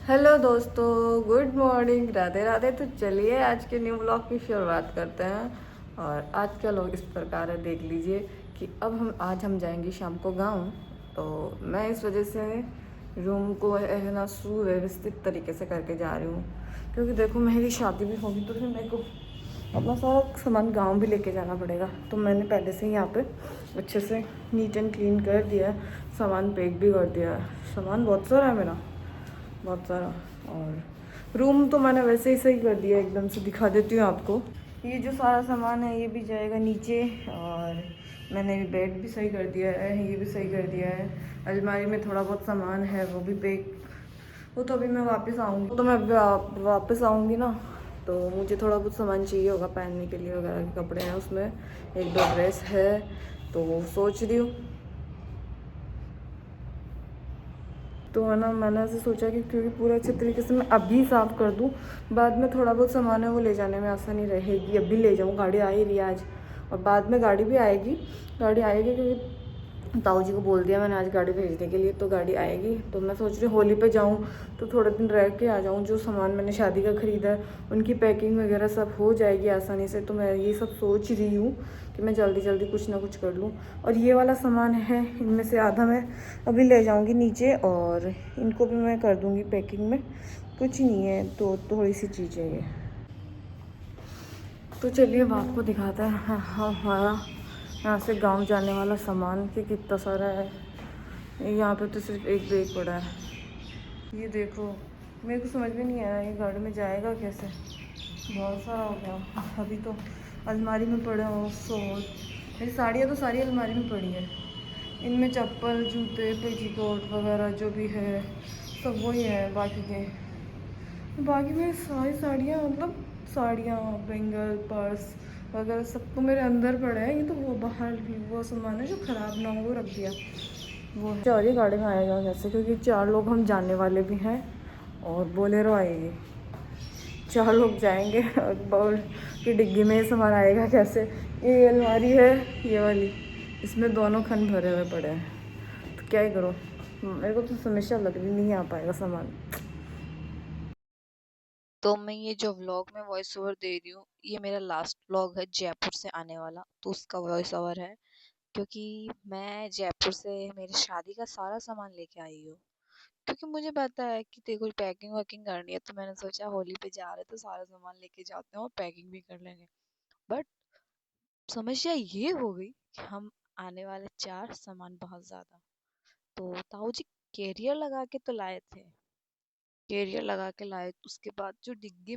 Hello दोस्तों, good morning, Radhe Radhe. तो चलिए आज के न्यू ब्लॉग की शुरुआत करते हैं। और आज का लोग इस प्रकार है, देख लीजिए कि अब हम जाएंगे शाम को गांव। तो मैं इस वजह से रूम को है ना सुव्यवस्थित तरीके से करके जा रही हूँ, क्योंकि देखो मेरी शादी भी होगी तो फिर मेरे को अपना सारा सामान गांव भी लेके जाना पड़ेगा। तो मैंने पहले से ही यहाँ पे अच्छे से नीट एंड क्लीन कर दिया है, सामान पैक भी कर दिया है। सामान बहुत सारा है मेरा, बहुत सारा। और रूम तो मैंने वैसे ही सही कर दिया, एकदम से दिखा देती हूँ आपको। ये जो सारा सामान है ये भी जाएगा नीचे। और मैंने भी बेड भी सही कर दिया है, ये भी सही कर दिया है। अलमारी में थोड़ा बहुत सामान है वो भी पैक। वो तो अभी मैं वापस आऊँगी, तो मैं वापस आऊँगी ना, तो मुझे थोड़ा बहुत सामान चाहिए होगा पहनने के लिए, वगैरह के कपड़े हैं उसमें, एक दो ड्रेस है। तो सोच रही हूँ, तो है ना, मैंने ऐसे सोचा कि क्योंकि पूरा अच्छे तरीके से मैं अभी साफ़ कर दूँ, बाद में थोड़ा बहुत सामान है वो ले जाने में आसानी रहेगी। अभी ले जाऊँ, गाड़ी आ ही रही है आज, और बाद में गाड़ी भी आएगी। गाड़ी आएगी क्योंकि ताऊ जी को बोल दिया मैंने आज गाड़ी भेजने के लिए, तो गाड़ी आएगी। तो मैं सोच रही हूँ होली पे जाऊँ तो थोड़े दिन रह के आ जाऊँ। जो सामान मैंने शादी का ख़रीदा है उनकी पैकिंग वगैरह सब हो जाएगी आसानी से। तो मैं ये सब सोच रही हूँ कि मैं जल्दी जल्दी कुछ ना कुछ कर लूँ। और ये वाला सामान है, इनमें से आधा मैं अभी ले जाऊँगी नीचे, और इनको भी मैं कर दूँगी पैकिंग में। कुछ नहीं है, तो थोड़ी सी चीज़ें ये। तो चलिए अब आपको दिखाता है हमारा यहाँ से गांव जाने वाला सामान कि कितना सारा है। यहाँ पे तो सिर्फ एक बैग पड़ा है, ये देखो। मेरे को समझ में नहीं आया ये गाड़ी में जाएगा कैसे, बहुत सारा हो गया। अभी तो अलमारी में पड़े हो सो, मेरी साड़ियाँ तो सारी अलमारी में पड़ी है। इनमें चप्पल, जूते, पेटीकोट वगैरह जो भी है सब वही है। बाकी मेरी सारी साड़ियाँ, मतलब साड़ियाँ, बेंगल, पर्स वगैरह सब तो मेरे अंदर पड़े हैं। ये तो वो बाहर भी वो सामान है जो ख़राब ना हो वो रख दिया, वो है। चौरी गाड़ी में आएगा कैसे, क्योंकि 4 लोग हम जाने वाले भी हैं और बोलेरो आएगी। 4 लोग जाएंगे और बोल की डिग्गी में ये सामान आएगा कैसे। ये अलमारी है ये वाली, इसमें दोनों खन भरे हुए पड़े हैं, तो क्या ही करो। मेरे को तो समस्या लग रही, नहीं आ पाएगा सामान। तो मैं ये जो व्लॉग में वॉइस ओवर दे रही हूँ, ये मेरा लास्ट व्लॉग है जयपुर से आने वाला, तो उसका वॉइस ओवर है। क्योंकि मैं जयपुर से मेरी शादी का सारा सामान लेके आई हूँ। क्योंकि मुझे पता है कि देखो पैकिंग वैकिंग करनी है, तो मैंने सोचा होली पे जा रहे हैं तो सारा सामान लेके जाते हैं और पैकिंग भी कर लेंगे। बट समस्या ये हो गई कि हम आने वाले चार, सामान बहुत ज्यादा। तो ताऊ जी कैरियर लगा के तो लाए थे, कैरियर लगा के लाए, उसके बाद जो डिग्गी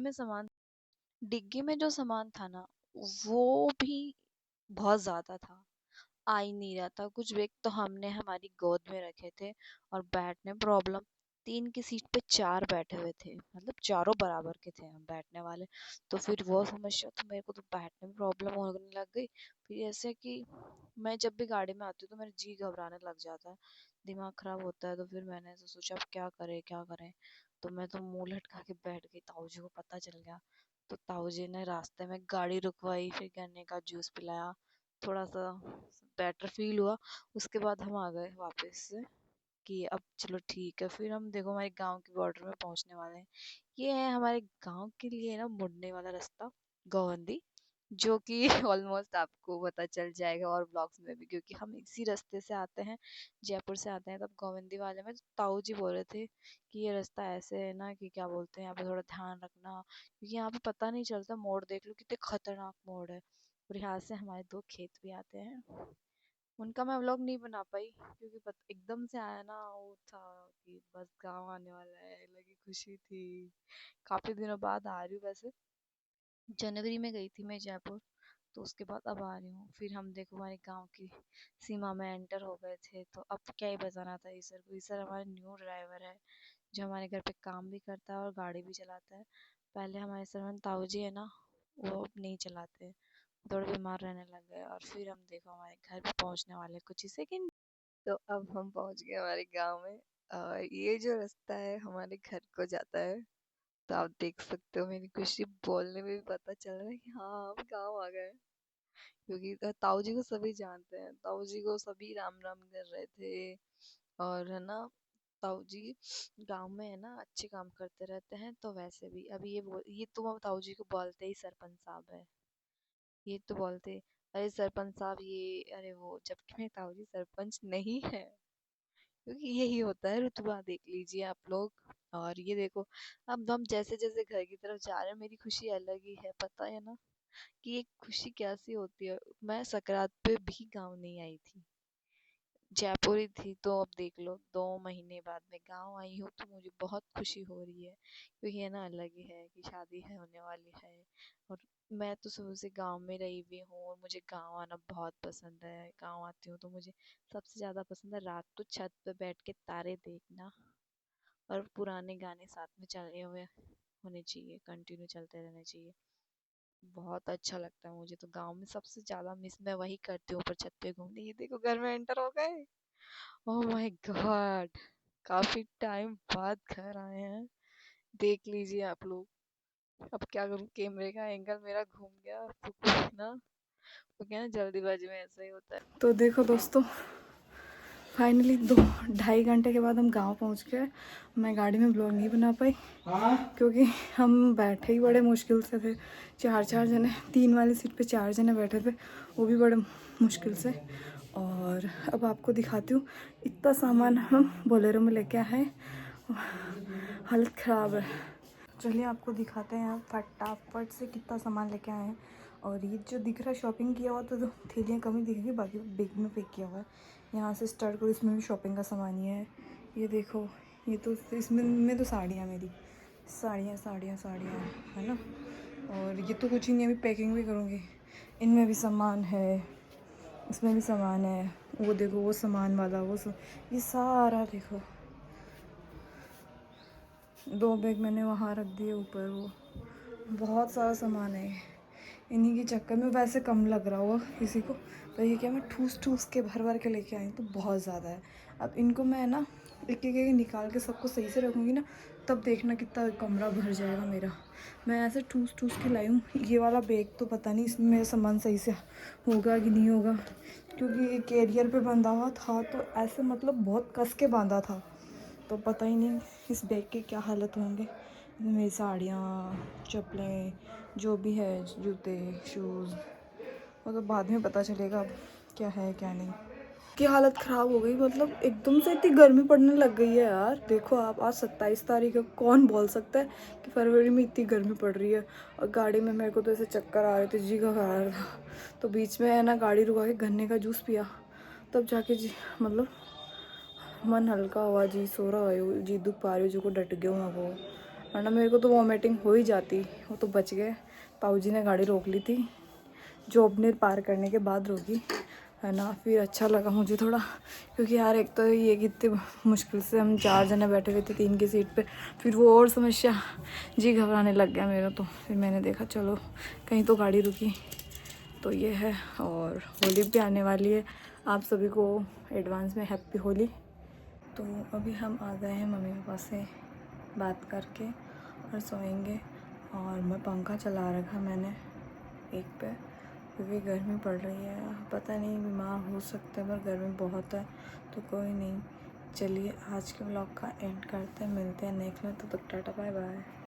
में जो सामान था ना, वो भी बहुत ज्यादा था। आ ही नहीं रहा था कुछ। बैग तो हमने हमारी गोद में रखे थे, और बैठने प्रॉब्लम, तीन की सीट पे चार बैठे हुए थे, मतलब चारों बराबर के थे हम बैठने वाले। तो फिर वो समस्या, तो मेरे को तो बैठने में प्रॉब्लम होने लग गई। फिर ऐसे कि मैं जब भी गाड़ी में आती हूँ तो मेरा जी घबराने लग जाता है, दिमाग खराब होता है। तो फिर मैंने ऐसे सोचा अब क्या करें क्या करें। तो मैं तो मुंह लटका के बैठ गई, ताऊ जी को पता चल गया। तो ताऊ जी ने रास्ते में गाड़ी रुकवाई, फिर गन्ने का जूस पिलाया, थोड़ा सा बेटर फील हुआ। उसके बाद हम आ गए वापस से कि अब चलो ठीक है। फिर हम देखो हमारे गांव के बॉर्डर में पहुंचने वाले हैं। ये है हमारे गांव के लिए ना मुड़ने वाला रास्ता, गोवंदी, जो कि ऑलमोस्ट आपको पता चल जाएगा और ब्लॉग्स में भी, क्योंकि हम इसी रास्ते से आते हैं, जयपुर से आते हैं तब गोविंदी वाले में। तो ताऊ जी बोल रहे थे कि ये रास्ता ऐसे है ना, कि क्या बोलते हैं यहाँ पे थोड़ा ध्यान रखना, क्योंकि यहाँ पे पता नहीं चलता, मोड़ देख लो कितने खतरनाक मोड़ है। और यहाँ से हमारे दो खेत भी आते हैं। उनका मैं व्लॉग नहीं बना पाई क्योंकि एकदम से आया ना, वो था कि बस गांव आने वाला है, लगी खुशी थी। काफी दिनों बाद आ रही हूँ वैसे, जनवरी में गई थी मैं जयपुर, तो उसके बाद अब आ रही हूँ। फिर हम देखो हमारे गांव की सीमा में एंटर हो गए थे, तो अब क्या ही बताना था ईसर को। ईसर हमारा न्यू ड्राइवर है, जो हमारे घर पे काम भी करता है और गाड़ी भी चलाता है। पहले हमारे सरवन ताऊ जी है ना, वो अब नहीं चलाते, थोड़े बीमार रहने लग गए। और फिर हम देखो हमारे घर पे पहुंचने वाले कुछ ही सेकंड। तो अब हम पहुंच गए हमारे गांव में। ये जो रास्ता है हमारे घर को जाता है। तो आप देख सकते हो मेरी खुशी बोलने में भी पता चल रहा है कि हाँ हम गाँव आ गए। क्योंकि ताऊ जी को सभी जानते हैं, ताऊ जी को सभी राम राम कर रहे थे। और है ना, ताऊ जी गांव में है ना अच्छे काम करते रहते हैं, तो वैसे भी अभी ये तो ताऊ जी को बोलते ही सरपंच साहब है। ये तो बोलते अरे सरपंच साहब ये अरे वो, जबकि मेरे ताऊ जी सरपंच नहीं है। क्योंकि यही होता है रुतबा, देख लीजिए आप लोग। और ये देखो, अब हम जैसे जैसे घर की तरफ जा रहे हैं, मेरी खुशी अलग ही है, पता है ना कि एक खुशी कैसी होती है। मैं सकरात पे भी गाँव नहीं आई थी, जयपुर ही थी, तो अब देख लो 2 महीने बाद मैं गाँव आई हूँ, तो मुझे बहुत खुशी हो रही है। क्योंकि है ना, अलग ही है कि शादी है होने वाली है। और मैं तो शुरू से गाँव में रही हुई हूँ, और मुझे गाँव आना बहुत पसंद है। गाँव आती हूँ तो मुझे सबसे ज्यादा पसंद है रात को छत पे बैठ के तारे देखना, और पुराने गाने साथ में चले हुए होने चाहिए, कंटिन्यू चलते रहने चाहिए। बहुत अच्छा लगता है मुझे तो। गांव में सबसे ज्यादा मिस मैं वही करती हूँ, ऊपर छत पे घूमने। ये देखो घर में एंटर हो गए। ओह माय गॉड, काफी टाइम बाद घर आए हैं। देख लीजिए आप लोग। अब क्या करूँ, कैमरे का एंगल मेरा घूम गया तो कुछ ना, वो क्या है, जल्दीबाजी में ऐसा ही होता है। तो देखो दोस्तों, फाइनली 2-2.5 घंटे के बाद हम गांव पहुंच गए। मैं गाड़ी में ब्लॉग नहीं बना पाई क्योंकि हम बैठे ही बड़े मुश्किल से थे। 4 जने, 3 वाली सीट पे 4 जने बैठे थे, वो भी बड़े मुश्किल से। और अब आपको दिखाती हूँ, इतना सामान हम बोलेरो में लेके आए हैं, हालत ख़राब है। चलिए आपको दिखाते हैं फटाफट से कितना सामान लेके आए हैं। और ये जो दिख रहा है शॉपिंग किया हुआ, तो थैलियाँ कम ही दिखेगी, बाकी बैग में पैक किया हुआ है। यहाँ से स्टार्ट करो, इसमें भी शॉपिंग का सामान ही है। ये देखो, ये तो इसमें तो साड़ियाँ, मेरी साड़ियाँ साड़ियाँ साड़ियाँ है ना। और ये तो कुछ ही नहीं, अभी पैकिंग भी करूँगी। इनमें भी सामान है, इसमें भी सामान है। वो देखो, वो सामान वाला ये सारा देखो। 2 बैग मैंने वहाँ रख दिए ऊपर, वो बहुत सारा सामान है। इन्हीं के चक्कर में वैसे कम लग रहा होगा किसी को, पर ये क्या, मैं ठूस ठूस के भर भर के लेके आई तो बहुत ज़्यादा है। अब इनको मैं ना एक एक निकाल के सबको सही से रखूँगी ना, तब देखना कितना कमरा भर जाएगा मेरा। मैं ऐसे ठूस ठूस के लाई हूँ। ये वाला बैग तो पता नहीं इसमें मेरा सामान सही से होगा कि नहीं होगा, क्योंकि ये कैरियर पे बंधा हुआ था, तो ऐसे मतलब बहुत कस के बांधा था, तो पता ही नहीं इस बैग के क्या हालत होंगे। मेरी साड़ियाँ, चप्पलें, जो भी है, जूते, शूज़, वो तो बाद में पता चलेगा अब क्या है क्या नहीं। की हालत ख़राब हो गई, मतलब एकदम से इतनी गर्मी पड़ने लग गई है यार। देखो आप, आज 27 तारीख है, कौन बोल सकता है कि फरवरी में इतनी गर्मी पड़ रही है। और गाड़ी में मेरे को तो ऐसे चक्कर आ रहे थे, जी घबरा रहा था, तो बीच में है ना गाड़ी रुका के गन्ने का जूस पिया, तब जाके जी मतलब मन हल्का हुआ, जी सो रहा है, जी दुख पा रही, जो को डट गया हूँ वो, वरना मेरे को तो वॉमिटिंग हो ही जाती। वो तो बच गए, पाऊ जी ने गाड़ी रोक ली थी, जॉब पार करने के बाद रोकी है ना। फिर अच्छा लगा मुझे थोड़ा, क्योंकि यार एक तो ये कितने मुश्किल से हम 4 जने बैठे हुए थे 3 की सीट पे, फिर वो और समस्या, जी घबराने लग गया मेरा। तो फिर मैंने देखा चलो कहीं तो गाड़ी रुकी, तो ये है। और होली भी आने वाली है, आप सभी को एडवांस में हैप्पी होली। तो अभी हम आ गए हैं मम्मी पापा से बात करके, और सोएंगे। और मैं पंखा चला रखा मैंने एक पे, क्योंकि गर्मी पड़ रही है, पता नहीं बीमार हो सकते हैं, पर गर्मी बहुत है, तो कोई नहीं। चलिए आज के व्लॉग का एंड करते हैं, मिलते हैं नेक्स्ट में, तो तक टाटा बाय बाय।